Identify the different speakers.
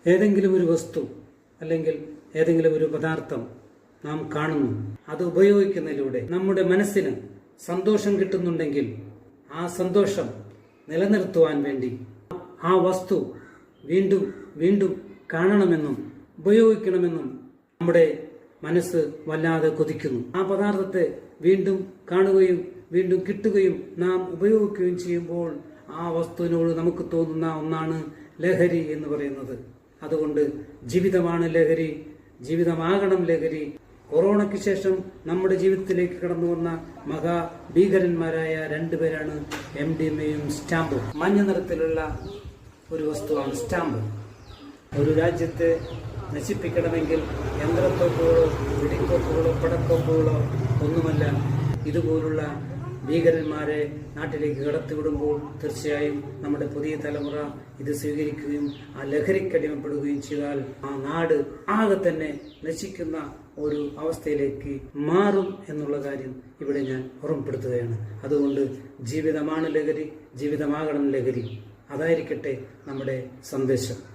Speaker 1: ഏതെങ്കിലും ഒരു വസ്തു അല്ലെങ്കിൽ ഏതെങ്കിലും ഒരു പദാർത്ഥം നാം കാണുന്നു, അത് ഉപയോഗിക്കുന്നതിലൂടെ നമ്മുടെ മനസ്സിന് സന്തോഷം കിട്ടുന്നുണ്ടെങ്കിൽ ആ സന്തോഷം നിലനിർത്തുവാൻ വേണ്ടി ആ വസ്തു വീണ്ടും വീണ്ടും കാണണമെന്നും ഉപയോഗിക്കണമെന്നും നമ്മുടെ മനസ്സ് വല്ലാതെ കൊതിക്കുന്നു. ആ പദാർത്ഥത്തെ വീണ്ടും കാണുകയും വീണ്ടും കിട്ടുകയും നാം ഉപയോഗിക്കുകയും ചെയ്യുമ്പോൾ ആ വസ്തുവിനോട് നമുക്ക് തോന്നുന്ന ഒന്നാണ് ലഹരി എന്ന് പറയുന്നത്. അതുകൊണ്ട് ജീവിതമാണ് ലഹരി, ജീവിതമാകണം ലഹരി. കൊറോണയ്ക്ക് ശേഷം നമ്മുടെ ജീവിതത്തിലേക്ക് കടന്നു വന്ന മഹാഭീകരന്മാരായ രണ്ടുപേരാണ് MDMAയും സ്റ്റാമ്പും. മഞ്ഞ നിറത്തിലുള്ള ഒരു വസ്തുവാണ് സ്റ്റാമ്പ്. ഒരു രാജ്യത്തെ നശിപ്പിക്കണമെങ്കിൽ യന്ത്രത്തോപ്പുകളോ വെടിക്കോപ്പുകളോ പടക്കോപ്പുകളോ ഒന്നുമല്ല. ഇതുപോലുള്ള ഭീകരന്മാരെ നാട്ടിലേക്ക് കടത്തിവിടുമ്പോൾ തീർച്ചയായും നമ്മുടെ പുതിയ തലമുറ ഇത് സ്വീകരിക്കുകയും ആ ലഹരിക്കടിമപ്പെടുകയും ചെയ്താൽ ആ നാട് ആകെ തന്നെ നശിക്കുന്ന ഒരു അവസ്ഥയിലേക്ക് മാറും എന്നുള്ള കാര്യം ഇവിടെ ഞാൻ ഓർമ്മപ്പെടുത്തുകയാണ്. അതുകൊണ്ട് ജീവിതമാണ് ലഹരി, ജീവിതമാകണം ലഹരി. അതായിരിക്കട്ടെ നമ്മുടെ സന്ദേശം.